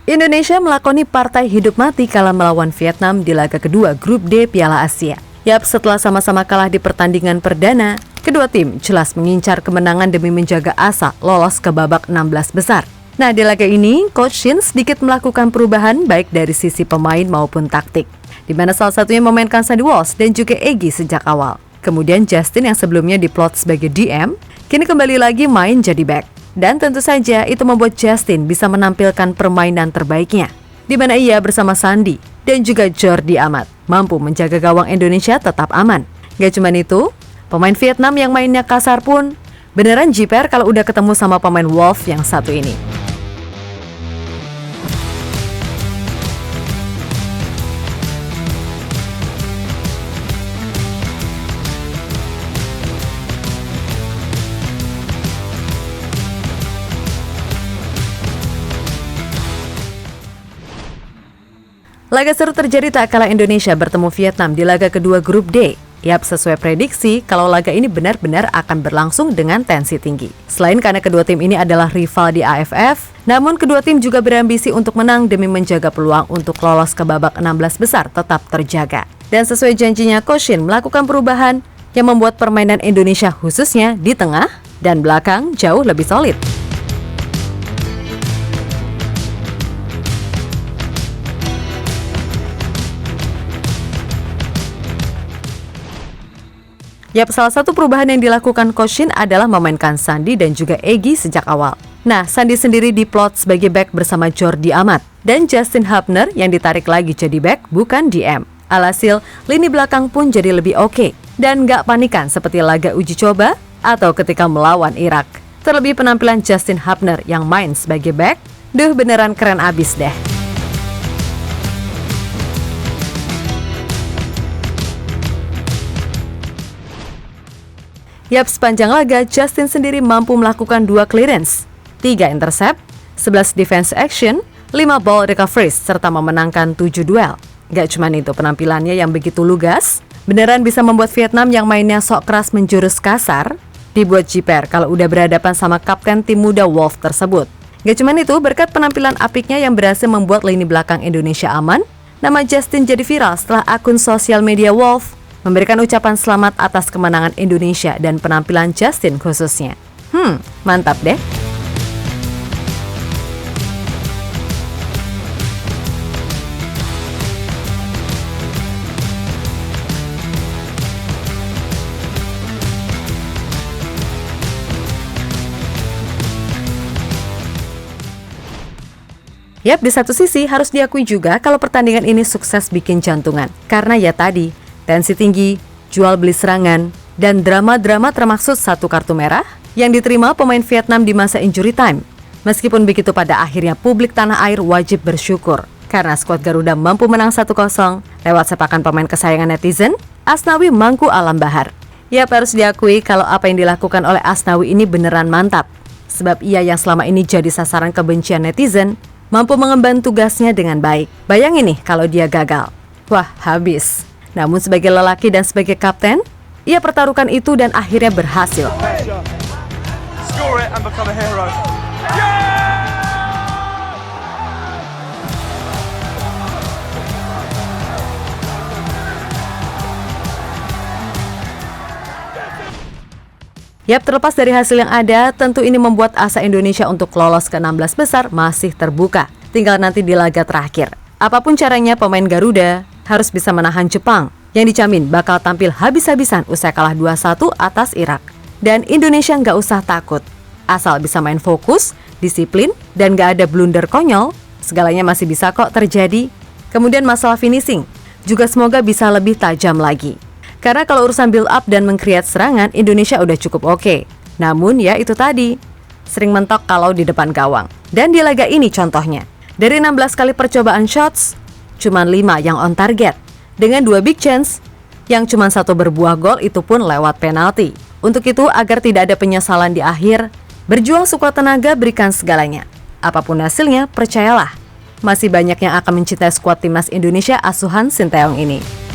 Indonesia melakoni partai hidup mati kala melawan Vietnam di laga kedua Grup D Piala Asia. Setelah sama-sama kalah di pertandingan perdana, kedua tim jelas mengincar kemenangan demi menjaga asa lolos ke babak 16 besar. Nah, di laga ini, Coach Shin sedikit melakukan perubahan baik dari sisi pemain maupun taktik, di mana salah satunya memainkan Sandy Walsh dan juga Egy sejak awal. Kemudian Justin yang sebelumnya diplot sebagai DM, kini kembali lagi main jadi back. Dan tentu saja itu membuat Justin bisa menampilkan permainan terbaiknya, di mana ia bersama Sandy dan juga Jordi Amat mampu menjaga gawang Indonesia tetap aman. Gak cuma itu, pemain Vietnam yang mainnya kasar pun beneran jiper kalau udah ketemu sama pemain Wolf yang satu ini. Laga seru terjadi tak kalah Indonesia bertemu Vietnam di laga kedua Grup D. Sesuai prediksi, kalau laga ini benar-benar akan berlangsung dengan tensi tinggi. Selain karena kedua tim ini adalah rival di AFF, namun kedua tim juga berambisi untuk menang demi menjaga peluang untuk lolos ke babak 16 besar tetap terjaga. Dan sesuai janjinya, Coach Shin melakukan perubahan yang membuat permainan Indonesia khususnya di tengah dan belakang jauh lebih solid. Salah satu perubahan yang dilakukan Coach Shin adalah memainkan Sandy dan juga Egy sejak awal. Nah, Sandy sendiri diplot sebagai back bersama Jordi Amat dan Justin Hubner yang ditarik lagi jadi back bukan DM. Alhasil, lini belakang pun jadi lebih oke dan gak panikan seperti laga uji coba atau ketika melawan Irak. Terlebih penampilan Justin Hubner yang main sebagai back, beneran keren abis deh. Sepanjang laga, Justin sendiri mampu melakukan 2 clearance, 3 intercept, 11 defense action, 5 ball recoveries, serta memenangkan 7 duel. Gak cuma itu, penampilannya yang begitu lugas, beneran bisa membuat Vietnam yang mainnya sok keras menjurus kasar, dibuat jiper kalau udah berhadapan sama kapten tim muda Wolf tersebut. Gak cuma itu, berkat penampilan apiknya yang berhasil membuat lini belakang Indonesia aman, nama Justin jadi viral setelah akun sosial media Wolf memberikan ucapan selamat atas kemenangan Indonesia dan penampilan Justin khususnya. Mantap deh. Di satu sisi harus diakui juga kalau pertandingan ini sukses bikin jantungan. Karena tadi, tensi tinggi, jual beli serangan, dan drama-drama termaksud 1 kartu merah yang diterima pemain Vietnam di masa injury time. Meskipun begitu, pada akhirnya publik tanah air wajib bersyukur karena skuad Garuda mampu menang 1-0 lewat sepakan pemain kesayangan netizen, Asnawi Mangku Alam Bahar. Harus diakui kalau apa yang dilakukan oleh Asnawi ini beneran mantap. Sebab ia yang selama ini jadi sasaran kebencian netizen, mampu mengemban tugasnya dengan baik. Bayangin nih kalau dia gagal. Wah, habis. Namun sebagai lelaki dan sebagai kapten, ia pertaruhkan itu dan akhirnya berhasil. Terlepas dari hasil yang ada, tentu ini membuat asa Indonesia untuk lolos ke 16 besar masih terbuka. Tinggal nanti di laga terakhir. Apapun caranya, pemain Garuda harus bisa menahan Jepang yang dijamin bakal tampil habis-habisan usai kalah 2-1 atas Irak. Dan Indonesia nggak usah takut. Asal bisa main fokus, disiplin, dan nggak ada blunder konyol, segalanya masih bisa kok terjadi. Kemudian masalah finishing juga semoga bisa lebih tajam lagi. Karena kalau urusan build up dan meng-create serangan, Indonesia udah cukup oke. Namun itu tadi, sering mentok kalau di depan gawang. Dan di laga ini contohnya, dari 16 kali percobaan shots, cuma 5 yang on target. Dengan 2 big chance, yang cuma 1 berbuah gol itu pun lewat penalti. Untuk itu, agar tidak ada penyesalan di akhir, berjuang sekuat tenaga, berikan segalanya. Apapun hasilnya, percayalah, masih banyak yang akan mencintai skuad timnas Indonesia asuhan Sinteyong ini.